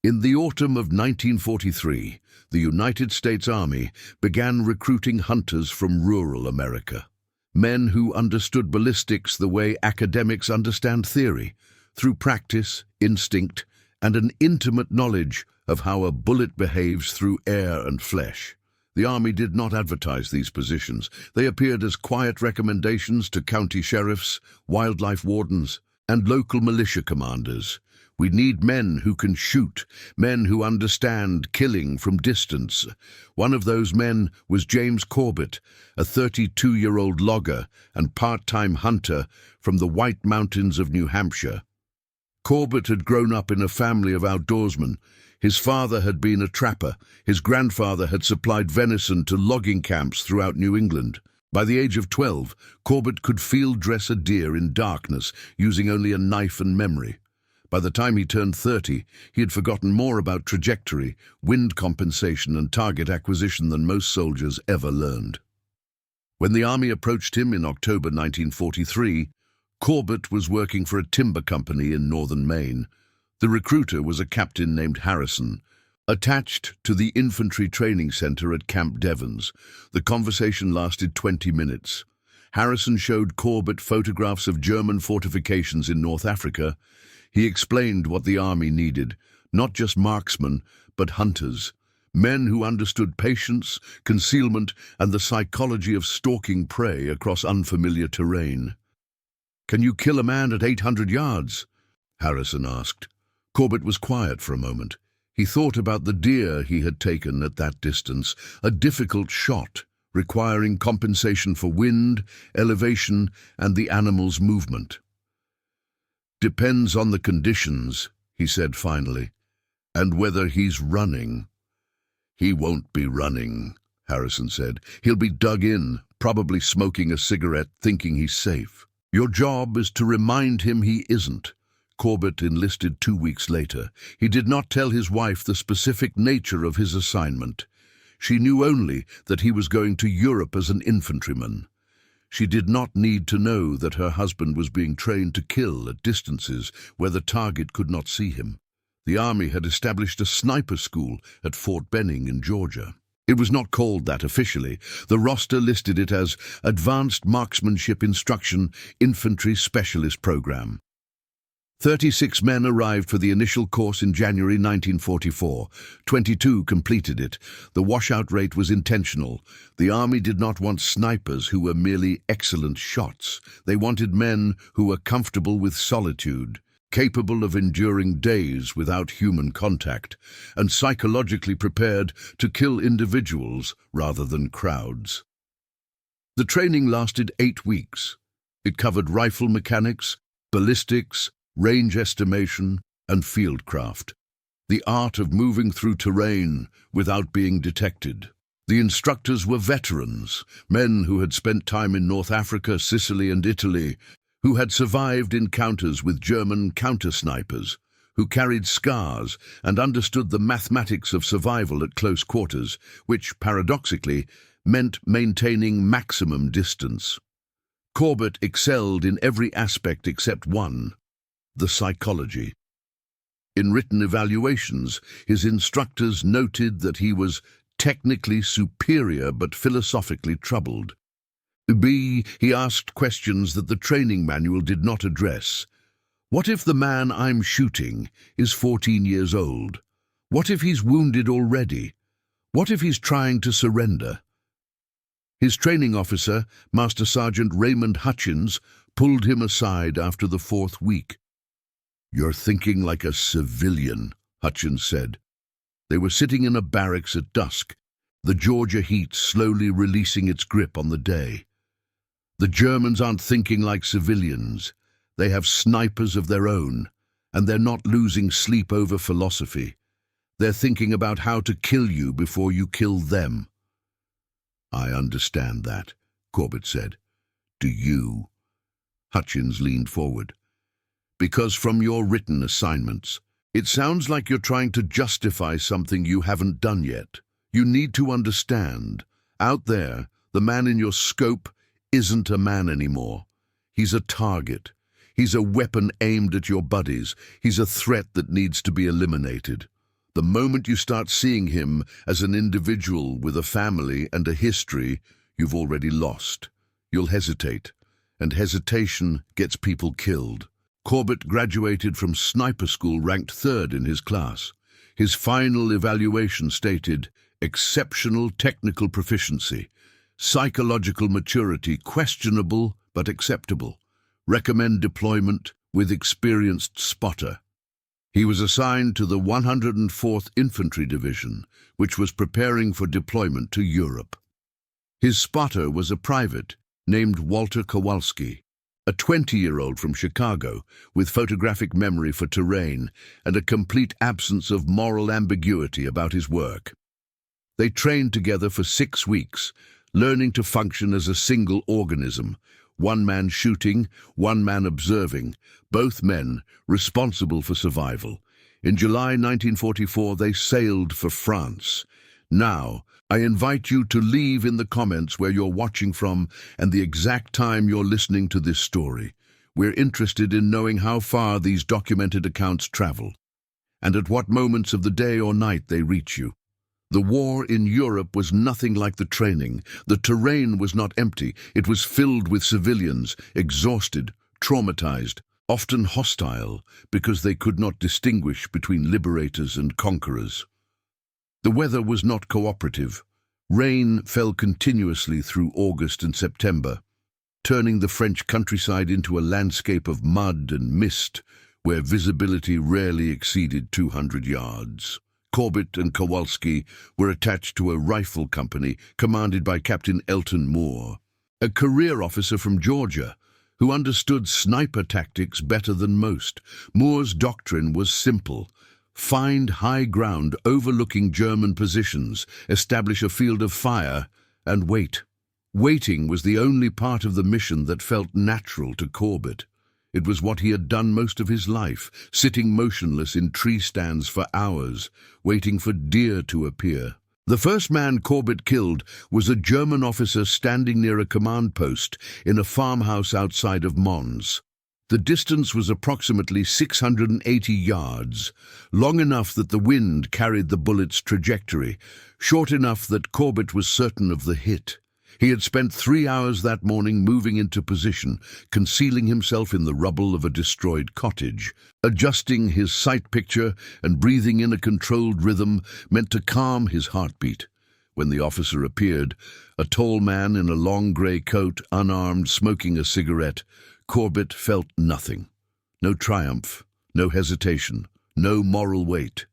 In the autumn of 1943, the United States Army began recruiting hunters from rural America. Men who understood ballistics the way academics understand theory, through practice, instinct, and an intimate knowledge of how a bullet behaves through air and flesh. The Army did not advertise these positions. They appeared as quiet recommendations to county sheriffs, wildlife wardens, and local militia commanders. We need men who can shoot, men who understand killing from distance. One of those men was James Corbett, a 32-year-old logger and part-time hunter from the White Mountains of New Hampshire. Corbett had grown up in a family of outdoorsmen. His father had been a trapper. His grandfather had supplied venison to logging camps throughout New England. By the age of 12, Corbett could field dress a deer in darkness using only a knife and memory. By the time he turned 30, he had forgotten more about trajectory, wind compensation, and target acquisition than most soldiers ever learned. When the Army approached him in October 1943, Corbett was working for a timber company in northern Maine. The recruiter was a captain named Harrison, attached to the infantry training center at Camp Devens. The conversation lasted 20 minutes. Harrison showed Corbett photographs of German fortifications in North Africa. He explained what the Army needed, not just marksmen, but hunters, men who understood patience, concealment, and the psychology of stalking prey across unfamiliar terrain. "Can you kill a man at 800 yards?" Harrison asked. Corbett was quiet for a moment. He thought about the deer he had taken at that distance, a difficult shot, requiring compensation for wind, elevation, and the animal's movement. "Depends on the conditions," he said finally, "and whether he's running." "He won't be running," Harrison said. "He'll be dug in, probably smoking a cigarette, thinking he's safe. Your job is to remind him he isn't." Corbett enlisted 2 weeks later. He did not tell his wife the specific nature of his assignment. She knew only that he was going to Europe as an infantryman. She did not need to know that her husband was being trained to kill at distances where the target could not see him. The Army had established a sniper school at Fort Benning in Georgia. It was not called that officially. The roster listed it as Advanced Marksmanship Instruction Infantry Specialist Program. 36 men arrived for the initial course in January 1944. 22 completed it. The washout rate was intentional. The Army did not want snipers who were merely excellent shots. They wanted men who were comfortable with solitude, capable of enduring days without human contact, and psychologically prepared to kill individuals rather than crowds. The training lasted 8 weeks. It covered rifle mechanics, ballistics, range estimation, and fieldcraft, the art of moving through terrain without being detected. The instructors were veterans, men who had spent time in North Africa, Sicily, and Italy, who had survived encounters with German counter-snipers, who carried scars and understood the mathematics of survival at close quarters, which, paradoxically, meant maintaining maximum distance. Corbett excelled in every aspect except one: the psychology. In written evaluations, his instructors noted that he was technically superior but philosophically troubled. He asked questions that the training manual did not address. What if the man I'm shooting is 14 years old? What if he's wounded already? What if he's trying to surrender? His training officer, Master Sergeant Raymond Hutchins, pulled him aside after the 4th week. "You're thinking like a civilian," Hutchins said. They were sitting in a barracks at dusk, the Georgia heat slowly releasing its grip on the day. "The Germans aren't thinking like civilians. They have snipers of their own, and they're not losing sleep over philosophy. They're thinking about how to kill you before you kill them." "I understand that," Corbett said. "Do you?" Hutchins leaned forward. "Because from your written assignments, it sounds like you're trying to justify something you haven't done yet. You need to understand, out there, the man in your scope isn't a man anymore. He's a target. He's a weapon aimed at your buddies. He's a threat that needs to be eliminated. The moment you start seeing him as an individual with a family and a history, you've already lost. You'll hesitate, and hesitation gets people killed. Corbett graduated from sniper school ranked third in his class. His final evaluation stated, exceptional technical proficiency, psychological maturity questionable but acceptable, recommend deployment with experienced spotter. He was assigned to the 104th Infantry Division, which was preparing for deployment to Europe. His spotter was a private named Walter Kowalski, a 20-year-old from Chicago with photographic memory for terrain and a complete absence of moral ambiguity about his work. They trained together for 6 weeks, learning to function as a single organism, one man shooting, one man observing, both men responsible for survival. In July 1944, they sailed for France. Now, I invite you to leave in the comments where you're watching from and the exact time you're listening to this story. We're interested in knowing how far these documented accounts travel, and at what moments of the day or night they reach you. The war in Europe was nothing like the training. The terrain was not empty. It was filled with civilians, exhausted, traumatized, often hostile, because they could not distinguish between liberators and conquerors. The weather was not cooperative. Rain fell continuously through August and September, turning the French countryside into a landscape of mud and mist where visibility rarely exceeded 200 yards. Corbett and Kowalski were attached to a rifle company commanded by Captain Elton Moore, a career officer from Georgia who understood sniper tactics better than most. Moore's doctrine was simple: find high ground overlooking German positions, establish a field of fire, and wait. Waiting was the only part of the mission that felt natural to Corbett. It was what he had done most of his life, sitting motionless in tree stands for hours, waiting for deer to appear. The first man Corbett killed was a German officer standing near a command post in a farmhouse outside of Mons. The distance was approximately 680 yards, long enough that the wind carried the bullet's trajectory, short enough that Corbett was certain of the hit. He had spent 3 hours that morning moving into position, concealing himself in the rubble of a destroyed cottage. Adjusting his sight picture and breathing in a controlled rhythm meant to calm his heartbeat. When the officer appeared, a tall man in a long grey coat, unarmed, smoking a cigarette, Corbett felt nothing. No triumph, no hesitation, no moral weight.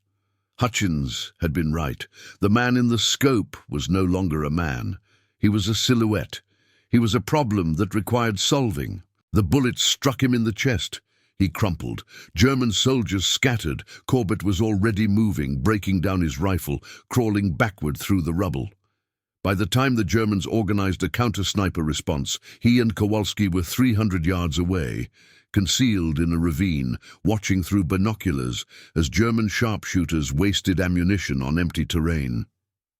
Hutchins had been right. The man in the scope was no longer a man. He was a silhouette. He was a problem that required solving. The bullet struck him in the chest. He crumpled. German soldiers scattered. Corbett was already moving, breaking down his rifle, crawling backward through the rubble. By the time the Germans organized a counter-sniper response, he and Kowalski were 300 yards away, concealed in a ravine, watching through binoculars as German sharpshooters wasted ammunition on empty terrain.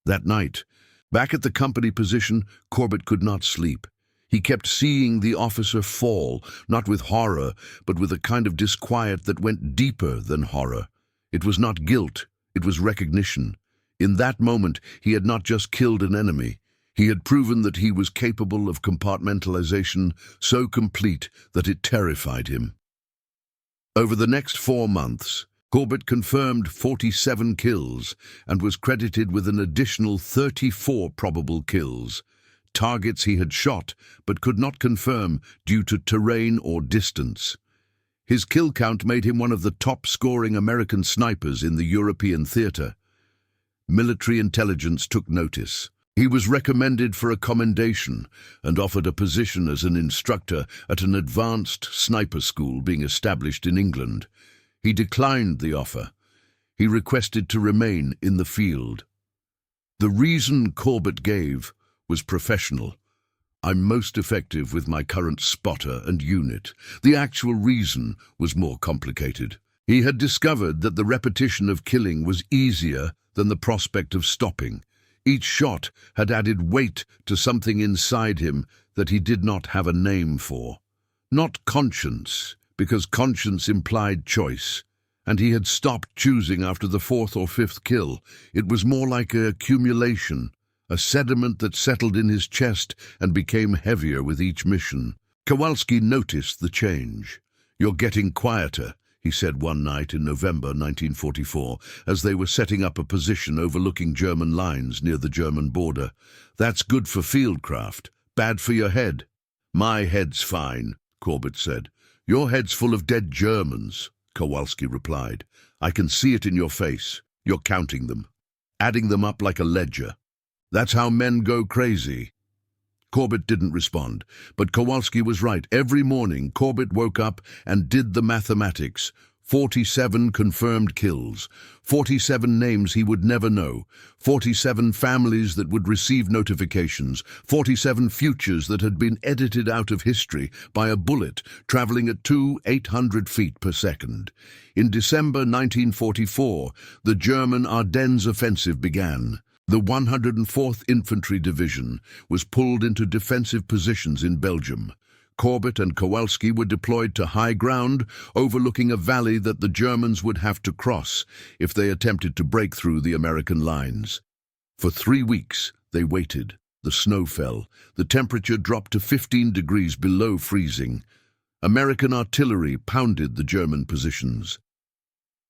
That night, back at the company position, Corbett could not sleep. He kept seeing the officer fall, not with horror, but with a kind of disquiet that went deeper than horror. It was not guilt, it was recognition. In that moment, he had not just killed an enemy. He had proven that he was capable of compartmentalization so complete that it terrified him. Over the next 4 months, Corbett confirmed 47 kills and was credited with an additional 34 probable kills, targets he had shot but could not confirm due to terrain or distance. His kill count made him one of the top-scoring American snipers in the European theater. Military intelligence took notice. He was recommended for a commendation and offered a position as an instructor at an advanced sniper school being established in England. He declined the offer. He requested to remain in the field. The reason Corbett gave was professional. I'm most effective with my current spotter and unit. The actual reason was more complicated. He had discovered that the repetition of killing was easier than the prospect of stopping. Each shot had added weight to something inside him that he did not have a name for. Not conscience, because conscience implied choice, And he had stopped choosing after the fourth or fifth kill. It was more like an accumulation, a sediment that settled in his chest and became heavier with each mission. Kowalski noticed the change. "You're getting quieter," he said one night in November 1944, as they were setting up a position overlooking German lines near the German border. "That's good for fieldcraft, bad for your head." "My head's fine," Corbett said. "Your head's full of dead Germans," Kowalski replied. "I can see it in your face. You're counting them, adding them up like a ledger. That's how men go crazy." Corbett didn't respond, but Kowalski was right. Every morning, Corbett woke up and did the mathematics. 47 confirmed kills, 47 names he would never know, 47 families that would receive notifications, 47 futures that had been edited out of history by a bullet traveling at 800 feet per second. In December 1944, the German Ardennes offensive began. The 104th Infantry Division was pulled into defensive positions in Belgium. Corbett and Kowalski were deployed to high ground, overlooking a valley that the Germans would have to cross if they attempted to break through the American lines. For 3 weeks, they waited. The snow fell. The temperature dropped to 15 degrees below freezing. American artillery pounded the German positions.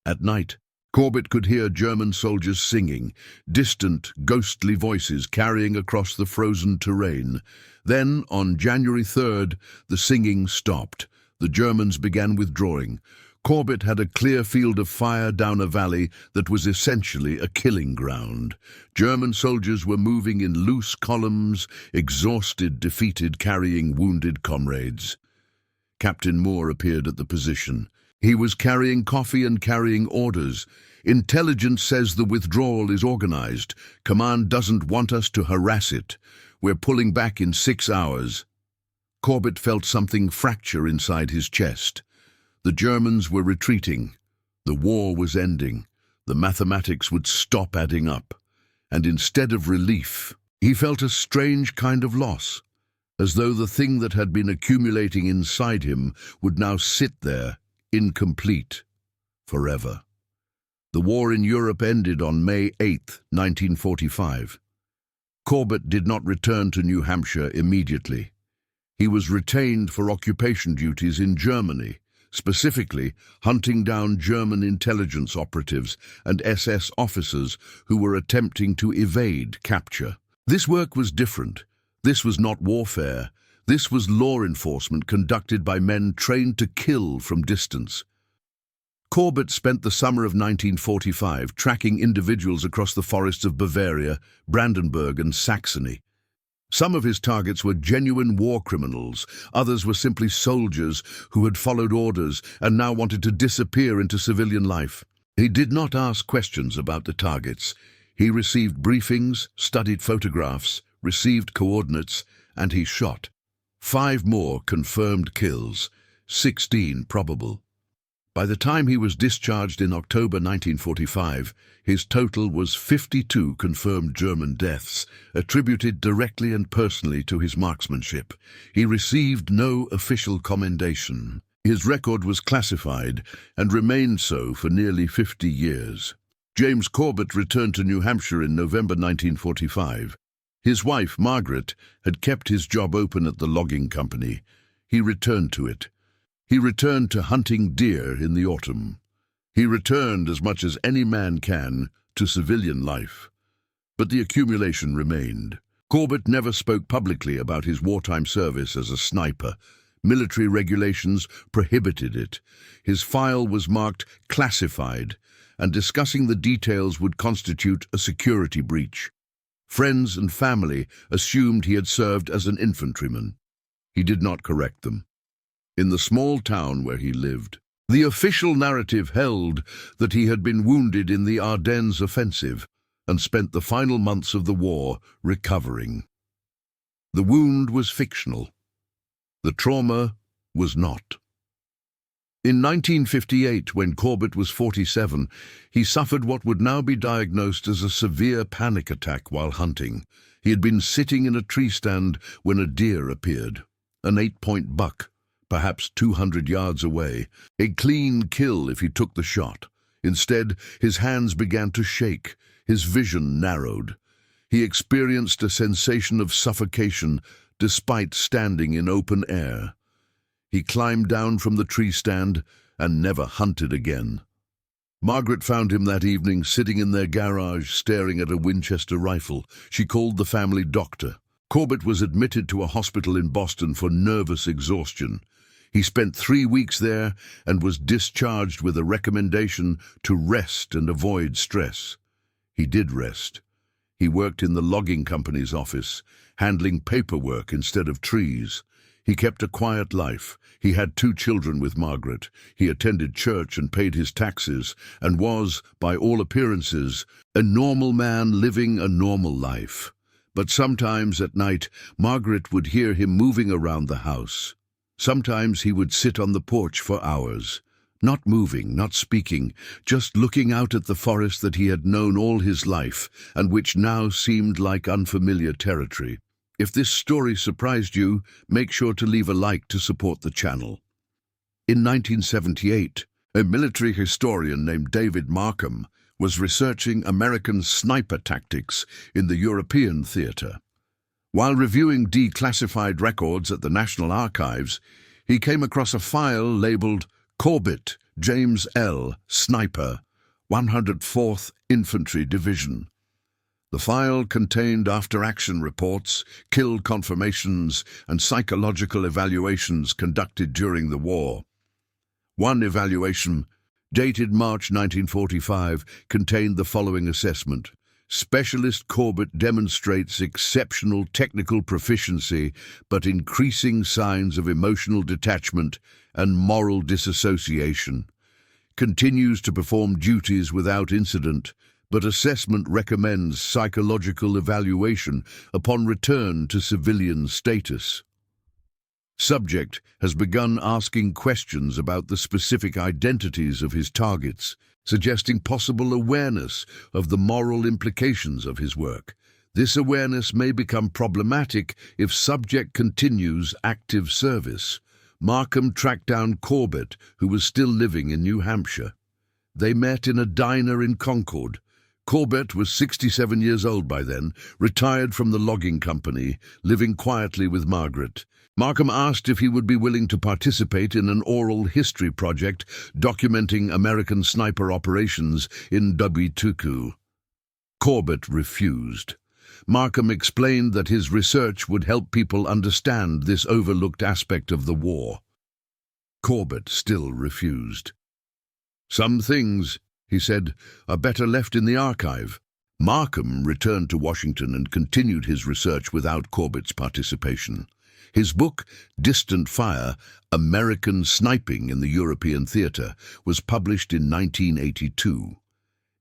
At night, Corbett could hear German soldiers singing, distant, ghostly voices carrying across the frozen terrain. Then, on January 3rd, the singing stopped. The Germans began withdrawing. Corbett had a clear field of fire down a valley that was essentially a killing ground. German soldiers were moving in loose columns, exhausted, defeated, carrying wounded comrades. Captain Moore appeared at the position. He was carrying coffee and carrying orders. "Intelligence says the withdrawal is organized. Command doesn't want us to harass it. We're pulling back in 6 hours." Corbett felt something fracture inside his chest. The Germans were retreating. The war was ending. The mathematics would stop adding up. And instead of relief, he felt a strange kind of loss, as though the thing that had been accumulating inside him would now sit there, incomplete, forever. The war in Europe ended on May 8, 1945. Corbett did not return to New Hampshire immediately. He was retained for occupation duties in Germany, specifically hunting down German intelligence operatives and SS officers who were attempting to evade capture. This work was different. This was not warfare. This was law enforcement conducted by men trained to kill from distance. Corbett spent the summer of 1945 tracking individuals across the forests of Bavaria, Brandenburg, and Saxony. Some of his targets were genuine war criminals. Others were simply soldiers who had followed orders and now wanted to disappear into civilian life. He did not ask questions about the targets. He received briefings, studied photographs, received coordinates, and he shot. 5 more confirmed kills, 16 probable. By the time he was discharged in October 1945, his total was 52 confirmed German deaths, attributed directly and personally to his marksmanship. He received no official commendation. His record was classified and remained so for nearly 50 years. James Corbett returned to New Hampshire in November 1945. His wife, Margaret, had kept his job open at the logging company. He returned to it. He returned to hunting deer in the autumn. He returned, as much as any man can, to civilian life. But the accumulation remained. Corbett never spoke publicly about his wartime service as a sniper. Military regulations prohibited it. His file was marked classified, and discussing the details would constitute a security breach. Friends and family assumed he had served as an infantryman. He did not correct them. In the small town where he lived, the official narrative held that he had been wounded in the Ardennes offensive and spent the final months of the war recovering. The wound was fictional. The trauma was not. In 1958, when Corbett was 47, he suffered what would now be diagnosed as a severe panic attack while hunting. He had been sitting in a tree stand when a deer appeared, an 8-point buck, perhaps 200 yards away, a clean kill if he took the shot. Instead, his hands began to shake, his vision narrowed. He experienced a sensation of suffocation despite standing in open air. He climbed down from the tree stand and never hunted again. Margaret found him that evening sitting in their garage staring at a Winchester rifle. She called the family doctor. Corbett was admitted to a hospital in Boston for nervous exhaustion. He spent 3 weeks there and was discharged with a recommendation to rest and avoid stress. He did rest. He worked in the logging company's office, handling paperwork instead of trees. He kept a quiet life. He had 2 children with Margaret. He attended church and paid his taxes, and was, by all appearances, a normal man living a normal life. But sometimes at night, Margaret would hear him moving around the house. Sometimes he would sit on the porch for hours, not moving, not speaking, just looking out at the forest that he had known all his life and which now seemed like unfamiliar territory. If this story surprised you, make sure to leave a like to support the channel. In 1978, a military historian named David Markham was researching American sniper tactics in the European theater. While reviewing declassified records at the National Archives, he came across a file labeled Corbett, James L. Sniper, 104th Infantry Division. The file contained after-action reports, kill confirmations, and psychological evaluations conducted during the war. One evaluation, dated March 1945, contained the following assessment. Specialist Corbett demonstrates exceptional technical proficiency, but increasing signs of emotional detachment and moral disassociation. Continues to perform duties without incident, but assessment recommends psychological evaluation upon return to civilian status. Subject has begun asking questions about the specific identities of his targets, suggesting possible awareness of the moral implications of his work. This awareness may become problematic if subject continues active service. Markham tracked down Corbett, who was still living in New Hampshire. They met in a diner in Concord. Corbett was 67 years old by then, retired from the logging company, living quietly with Margaret. Markham asked if he would be willing to participate in an oral history project documenting American sniper operations in Wtuku. Corbett refused. Markham explained that his research would help people understand this overlooked aspect of the war. Corbett still refused. "Some things," he said, "are better left in the archive." Markham returned to Washington and continued his research without Corbett's participation. His book, Distant Fire, American Sniping in the European Theater, was published in 1982.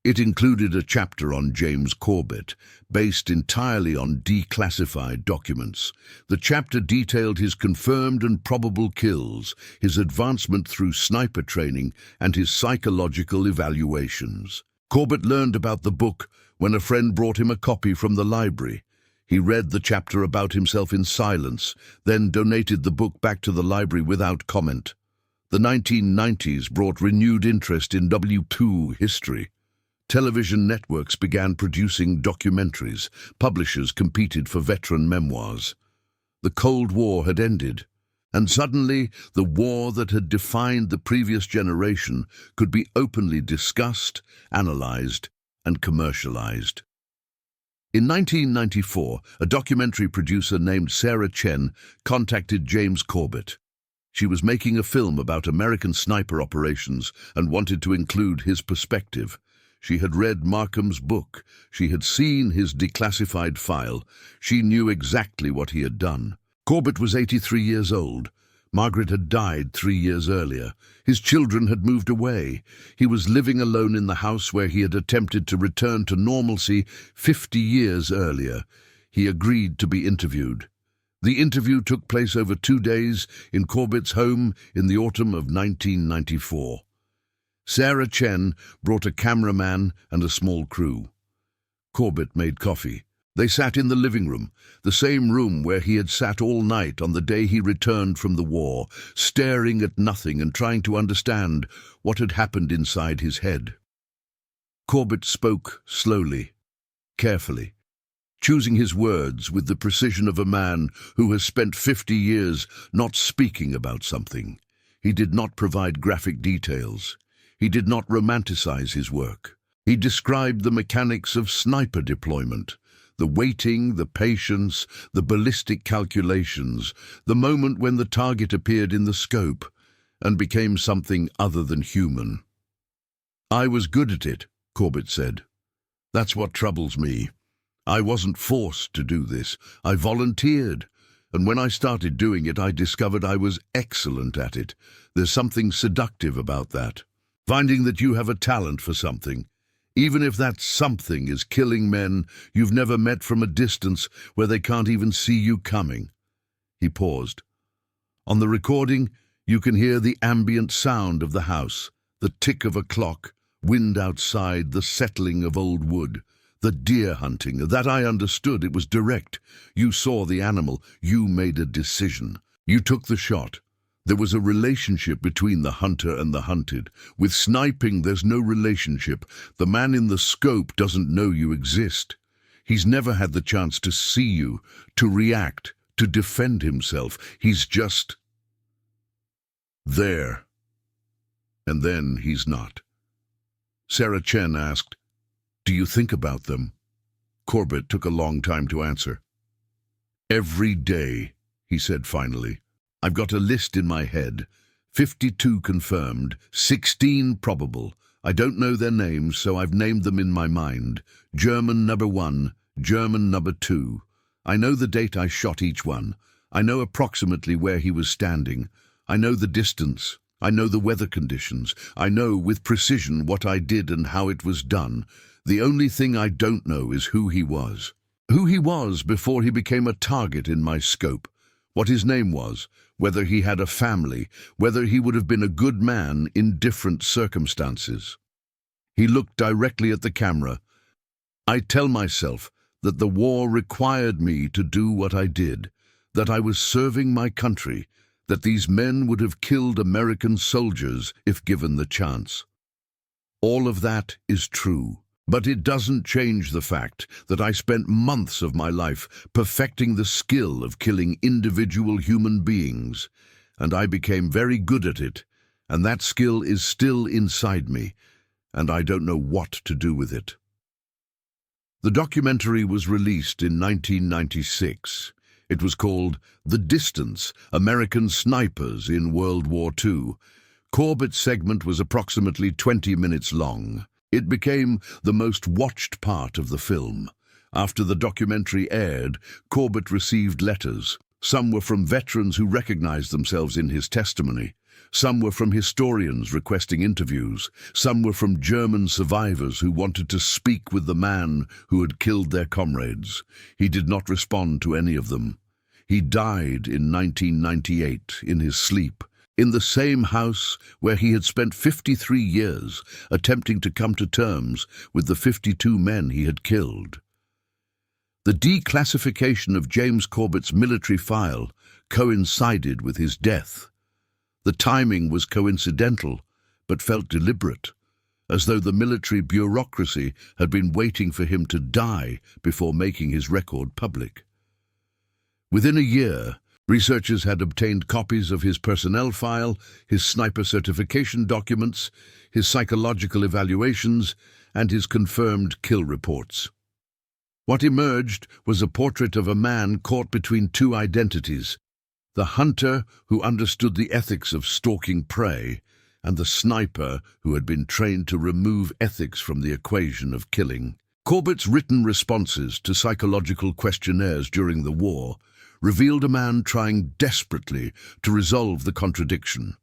It included a chapter on James Corbett, based entirely on declassified documents. The chapter detailed his confirmed and probable kills, his advancement through sniper training, and his psychological evaluations. Corbett learned about the book when a friend brought him a copy from the library. He read the chapter about himself in silence, then donated the book back to the library without comment. The 1990s brought renewed interest in W2 history. Television networks began producing documentaries. Publishers competed for veteran memoirs. The Cold War had ended, and suddenly the war that had defined the previous generation could be openly discussed, analyzed, and commercialized. In 1994, a documentary producer named Sarah Chen contacted James Corbett. She was making a film about American sniper operations and wanted to include his perspective. She had read Markham's book. She had seen his declassified file. She knew exactly what he had done. Corbett was 83 years old. Margaret had died 3 years earlier. His children had moved away. He was living alone in the house where he had attempted to return to normalcy 50 years earlier. He agreed to be interviewed. The interview took place over 2 days in Corbett's home in the autumn of 1994. Sarah Chen brought a cameraman and a small crew. Corbett made coffee. They sat in the living room, the same room where he had sat all night on the day he returned from the war, staring at nothing and trying to understand what had happened inside his head. Corbett spoke slowly, carefully, choosing his words with the precision of a man who has spent 50 years not speaking about something. He did not provide graphic details. He did not romanticize his work. He described the mechanics of sniper deployment, the waiting, the patience, the ballistic calculations, the moment when the target appeared in the scope and became something other than human. "I was good at it," Corbett said. "That's what troubles me. I wasn't forced to do this. I volunteered. And when I started doing it, I discovered I was excellent at it. There's something seductive about that. Finding that you have a talent for something, even if that something is killing men you've never met from a distance where they can't even see you coming." He paused. "On the recording, you can hear the ambient sound of the house, the tick of a clock, wind outside, the settling of old wood, the deer hunting. That I understood. It was direct. You saw the animal. You made a decision. You took the shot. There was a relationship between the hunter and the hunted. With sniping, there's no relationship. The man in the scope doesn't know you exist. He's never had the chance to see you, to react, to defend himself. He's just there. And then he's not." Sarah Chen asked, "Do you think about them?" Corbett took a long time to answer. "Every day," he said finally. "I've got a list in my head. 52 confirmed, 16 probable. I don't know their names, so I've named them in my mind. German number 1, German number 2. I know the date I shot each one. I know approximately where he was standing. I know the distance. I know the weather conditions. I know with precision what I did and how it was done. The only thing I don't know is who he was. Who he was before he became a target in my scope. What his name was, whether he had a family, whether he would have been a good man in different circumstances." He looked directly at the camera. "I tell myself that the war required me to do what I did, that I was serving my country, that these men would have killed American soldiers if given the chance. All of that is true. But it doesn't change the fact that I spent months of my life perfecting the skill of killing individual human beings, and I became very good at it, and that skill is still inside me, and I don't know what to do with it." The documentary was released in 1996. It was called The Distance: American Snipers in World War II. Corbett's segment was approximately 20 minutes long. It became the most watched part of the film. After the documentary aired, Corbett received letters. Some were from veterans who recognized themselves in his testimony. Some were from historians requesting interviews. Some were from German survivors who wanted to speak with the man who had killed their comrades. He did not respond to any of them. He died in 1998 in his sleep, in the same house where he had spent 53 years attempting to come to terms with the 52 men he had killed. The declassification of James Corbett's military file coincided with his death. The timing was coincidental, but felt deliberate, as though the military bureaucracy had been waiting for him to die before making his record public. Within a year, researchers had obtained copies of his personnel file, his sniper certification documents, his psychological evaluations, and his confirmed kill reports. What emerged was a portrait of a man caught between two identities: the hunter who understood the ethics of stalking prey, and the sniper who had been trained to remove ethics from the equation of killing. Corbett's written responses to psychological questionnaires during the war revealed a man trying desperately to resolve the contradiction.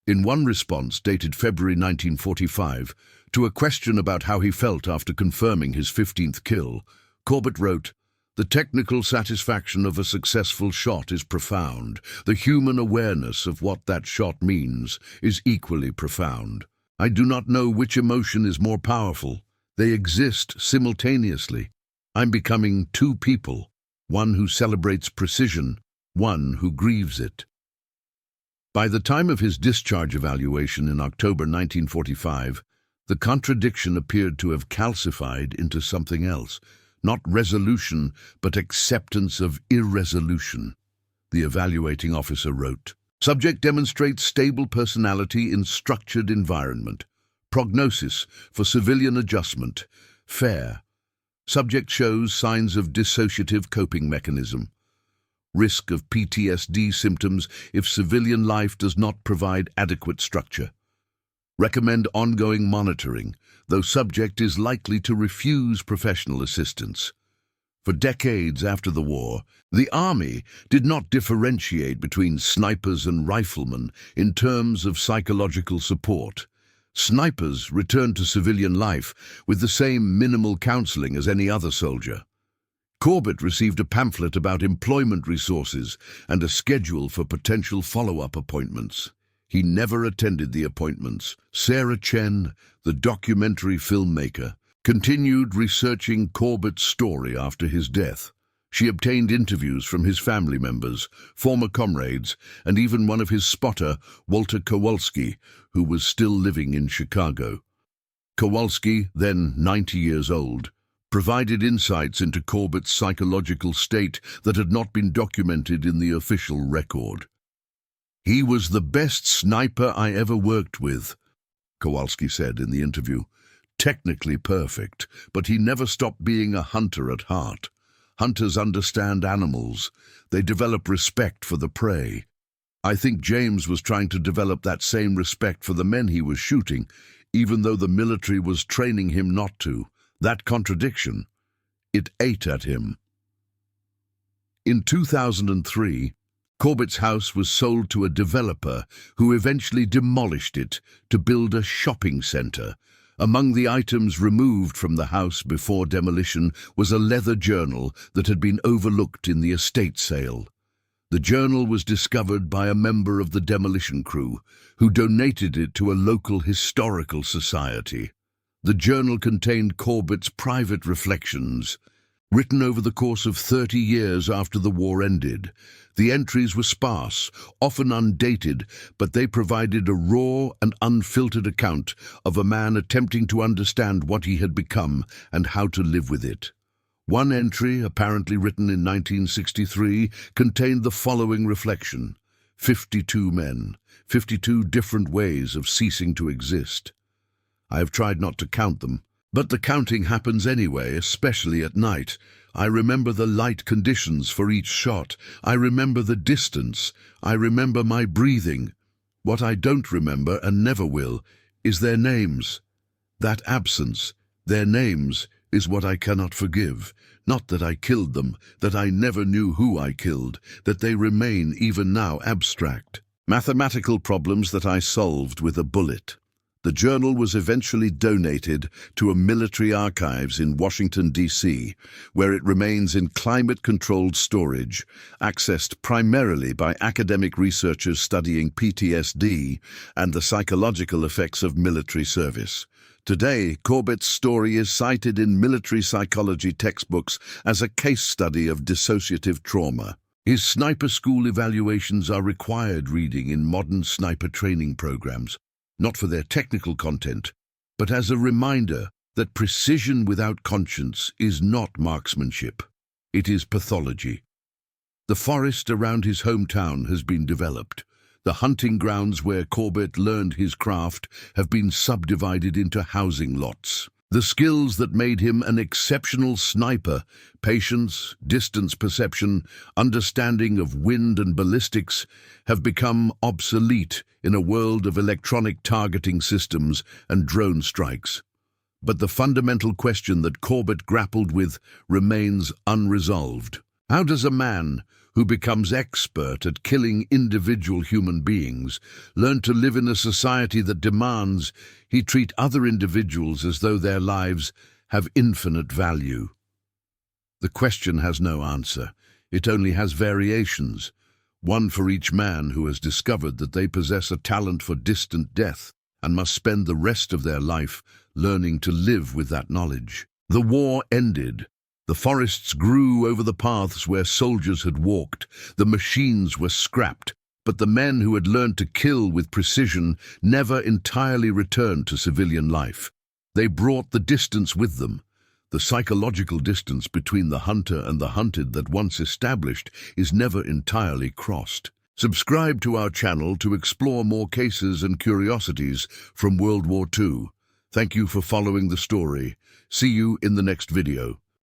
In one response, dated February 1945, to a question about how he felt after confirming his 15th kill, Corbett wrote, "The technical satisfaction of a successful shot is profound. The human awareness of what that shot means is equally profound. I do not know which emotion is more powerful. They exist simultaneously. I'm becoming two people, one who celebrates precision, one who grieves it. By the time of his discharge evaluation in October 1945, the contradiction appeared to have calcified into something else, not resolution, but acceptance of irresolution. The evaluating officer wrote, "Subject demonstrates stable personality in structured environment. Prognosis for civilian adjustment, fair. Subject shows signs of dissociative coping mechanism. Risk of PTSD symptoms if civilian life does not provide adequate structure. Recommend ongoing monitoring, though subject is likely to refuse professional assistance." For decades after the war, the Army did not differentiate between snipers and riflemen in terms of psychological support. Snipers returned to civilian life with the same minimal counseling as any other soldier. Corbett received a pamphlet about employment resources and a schedule for potential follow-up appointments. He never attended the appointments. Sarah Chen, the documentary filmmaker, continued researching Corbett's story after his death. She obtained interviews from his family members, former comrades, and even one of his spotter, Walter Kowalski, who was still living in Chicago. Kowalski, then 90 years old, provided insights into Corbett's psychological state that had not been documented in the official record. "He was the best sniper I ever worked with," Kowalski said in the interview. "Technically perfect, but he never stopped being a hunter at heart. Hunters understand animals. They develop respect for the prey. I think James was trying to develop that same respect for the men he was shooting, even though the military was training him not to. That contradiction, it ate at him." In 2003, Corbett's house was sold to a developer who eventually demolished it to build a shopping center. Among the items removed from the house before demolition was a leather journal that had been overlooked in the estate sale. The journal was discovered by a member of the demolition crew, who donated it to a local historical society. The journal contained Corbett's private reflections, written over the course of 30 years after the war ended. The entries were sparse, often undated, but they provided a raw and unfiltered account of a man attempting to understand what he had become and how to live with it. One entry, apparently written in 1963, contained the following reflection: 52 men, 52 different ways of ceasing to exist. I have tried not to count them, but the counting happens anyway, especially at night. I remember the light conditions for each shot. I remember the distance. I remember my breathing. What I don't remember, and never will, is their names. That absence, their names, is what I cannot forgive. Not that I killed them, that I never knew who I killed, that they remain even now abstract. Mathematical problems that I solved with a bullet. The journal was eventually donated to a military archives in Washington, D.C., where it remains in climate-controlled storage, accessed primarily by academic researchers studying PTSD and the psychological effects of military service. Today, Corbett's story is cited in military psychology textbooks as a case study of dissociative trauma. His sniper school evaluations are required reading in modern sniper training programs, not for their technical content, but as a reminder that precision without conscience is not marksmanship. It is pathology. The forest around his hometown has been developed. The hunting grounds where Corbett learned his craft have been subdivided into housing lots. The skills that made him an exceptional sniper, patience, distance perception, understanding of wind and ballistics, have become obsolete in a world of electronic targeting systems and drone strikes. But the fundamental question that Corbett grappled with remains unresolved. How does a man who becomes expert at killing individual human beings learn to live in a society that demands he treat other individuals as though their lives have infinite value? The question has no answer. It only has variations, one for each man who has discovered that they possess a talent for distant death and must spend the rest of their life learning to live with that knowledge. The war ended, The forests grew over the paths where soldiers had walked. The machines were scrapped, but the men who had learned to kill with precision never entirely returned to civilian life. They brought the distance with them. The psychological distance between the hunter and the hunted that once established is never entirely crossed. Subscribe to our channel to explore more cases and curiosities from World War II. Thank you for following the story. See you in the next video.